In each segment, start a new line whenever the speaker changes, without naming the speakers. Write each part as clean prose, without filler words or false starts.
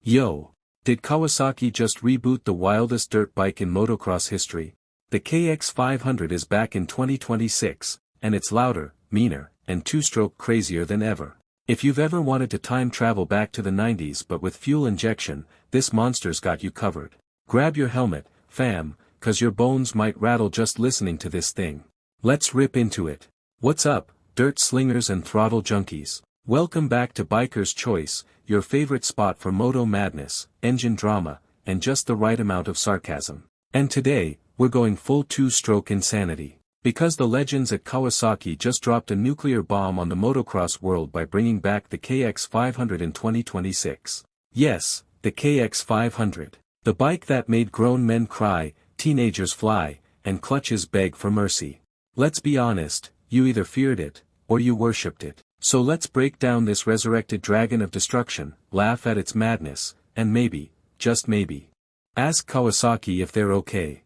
Yo! Did Kawasaki just reboot the wildest dirt bike in motocross history? The KX500 is back in 2026, and it's louder, meaner, and two-stroke crazier than ever. If you've ever wanted to time travel back to the 90s but with fuel injection, this monster's got you covered. Grab your helmet, fam, cause your bones might rattle just listening to this thing. Let's rip into it. What's up, dirt slingers and throttle junkies? Welcome back to Biker's Choice, your favorite spot for moto madness, engine drama, and just the right amount of sarcasm. And today, we're going full two-stroke insanity. Because the legends at Kawasaki just dropped a nuclear bomb on the motocross world by bringing back the KX500 in 2026. Yes, the KX500. The bike that made grown men cry, teenagers fly, and clutches beg for mercy. Let's be honest, you either feared it, or you worshipped it. So let's break down this resurrected dragon of destruction, laugh at its madness, and maybe, just maybe, ask Kawasaki if they're okay.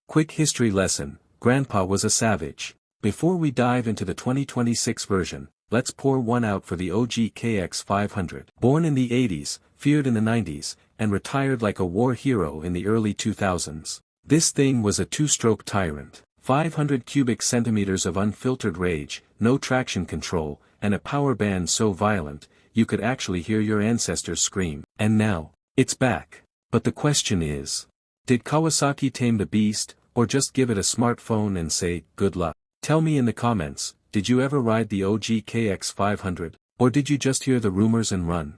Quick history lesson, Grandpa was a savage. Before we dive into the 2026 version, let's pour one out for the OG KX500. Born in the 80s, feared in the 90s, and retired like a war hero in the early 2000s. This thing was a two-stroke tyrant. 500 cubic centimeters of unfiltered rage, no traction control, and a power band so violent, you could actually hear your ancestors scream. And now, it's back. But the question is, did Kawasaki tame the beast, or just give it a smartphone and say, good luck? Tell me in the comments, did you ever ride the OG KX500, or did you just hear the rumors and run?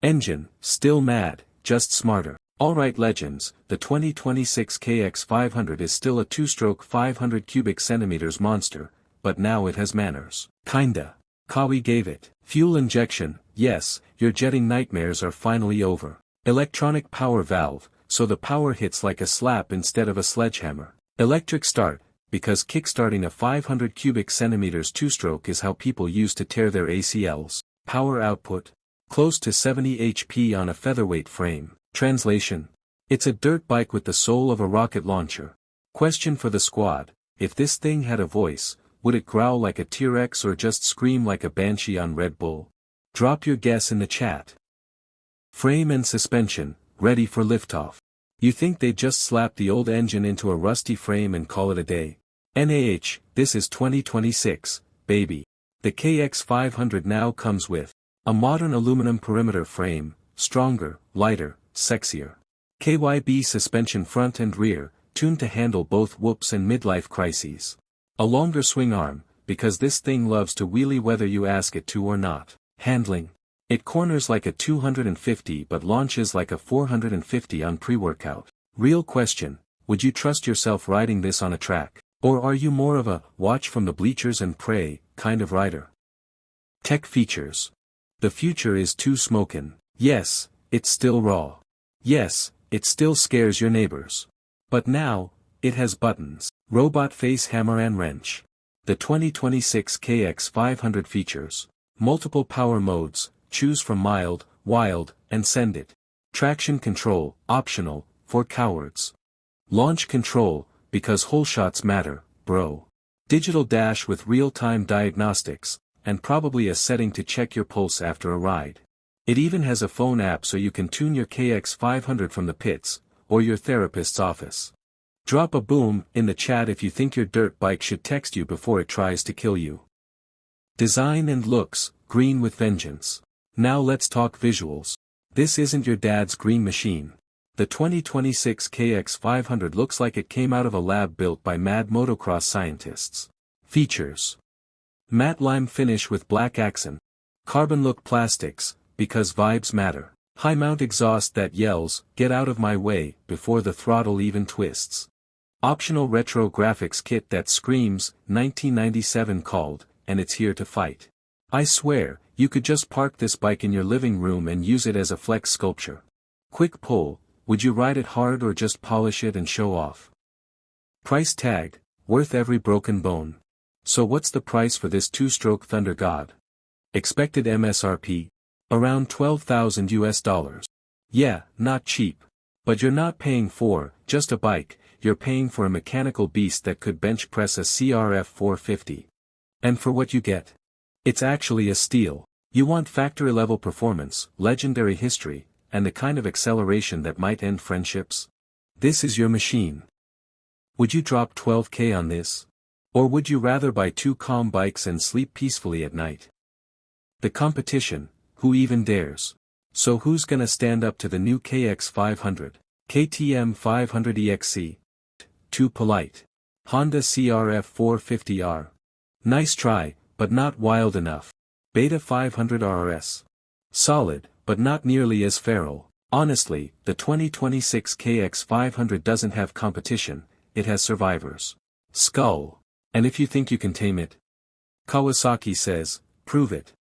Engine, still mad, just smarter. Alright legends, the 2026 KX500 is still a two-stroke 500 cubic centimeters monster, but now it has manners. Kinda. Kawi gave it. Fuel injection, yes, your jetting nightmares are finally over. Electronic power valve, so the power hits like a slap instead of a sledgehammer. Electric start, because kickstarting a 500 cubic centimeters two-stroke is how people used to tear their ACLs. Power output, close to 70 HP on a featherweight frame. Translation. It's a dirt bike with the soul of a rocket launcher. Question for the squad, if this thing had a voice, would it growl like a T-Rex or just scream like a banshee on Red Bull? Drop your guess in the chat. Frame and suspension, ready for liftoff. You think they'd just slap the old engine into a rusty frame and call it a day? This is 2026, baby. The KX500 now comes with a modern aluminum perimeter frame, stronger, lighter, sexier. KYB suspension front and rear, tuned to handle both whoops and midlife crises. A longer swing arm, because this thing loves to wheelie whether you ask it to or not. Handling. It corners like a 250 but launches like a 450 on pre-workout. Real question, would you trust yourself riding this on a track? Or are you more of a watch from the bleachers and pray kind of rider? Tech features. The future is too smokin'. Yes, it's still raw. Yes, it still scares your neighbors. But now, it has buttons, robot face hammer and wrench. The 2026 KX500 features multiple power modes, choose from mild, wild, and send it. Traction control, optional, for cowards. Launch control, because whole shots matter, bro. Digital dash with real-time diagnostics, and probably a setting to check your pulse after a ride. It even has a phone app so you can tune your KX500 from the pits, or your therapist's office. Drop a boom in the chat if you think your dirt bike should text you before it tries to kill you. Design and looks, green with vengeance. Now let's talk visuals. This isn't your dad's green machine. The 2026 KX500 looks like it came out of a lab built by mad motocross scientists. Features. Matte lime finish with black accent. Carbon look plastics, because vibes matter. High mount exhaust that yells, get out of my way, before the throttle even twists. Optional retro graphics kit that screams, 1997 called, and it's here to fight. I swear, you could just park this bike in your living room and use it as a flex sculpture. Quick poll, would you ride it hard or just polish it and show off? Price tag, worth every broken bone. So what's the price for this two-stroke Thunder God? Expected MSRP? Around $12,000. Yeah, not cheap. But you're not paying for just a bike, you're paying for a mechanical beast that could bench press a CRF 450. And for what you get? It's actually a steal. You want factory-level performance, legendary history, and the kind of acceleration that might end friendships? This is your machine. Would you drop 12K on this? Or would you rather buy 2 calm bikes and sleep peacefully at night? The competition, who even dares? So who's gonna stand up to the new KX500, KTM 500 EXC? Too polite. Honda CRF 450R. Nice try, but not wild enough. Beta 500 RRS. Solid, but not nearly as feral. Honestly, the 2026 KX500 doesn't have competition, it has survivors. Skull. And if you think you can tame it? Kawasaki says, prove it.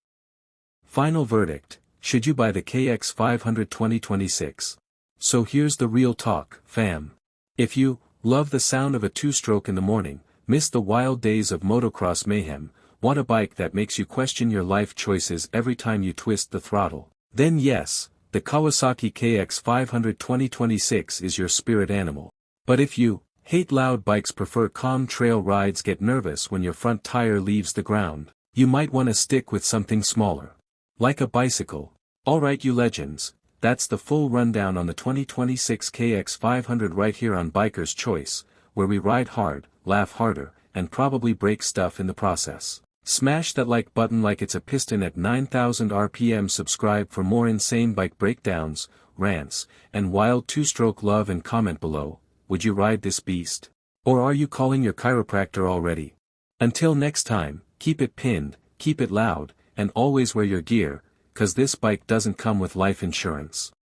Final verdict, should you buy the KX500 2026? So here's the real talk, fam. If you love the sound of a two-stroke in the morning, miss the wild days of motocross mayhem, want a bike that makes you question your life choices every time you twist the throttle, then yes, the Kawasaki KX500 2026 is your spirit animal. But if you hate loud bikes, prefer calm trail rides, get nervous when your front tire leaves the ground, you might want to stick with something smaller. Like a bicycle. Alright you legends, that's the full rundown on the 2026 KX500 right here on Biker's Choice, where we ride hard, laugh harder, and probably break stuff in the process. Smash that like button like it's a piston at 9,000 RPM. Subscribe for more insane bike breakdowns, rants, and wild two-stroke love, and comment below. Would you ride this beast? Or are you calling your chiropractor already? Until next time, keep it pinned, keep it loud, and always wear your gear, 'cause this bike doesn't come with life insurance.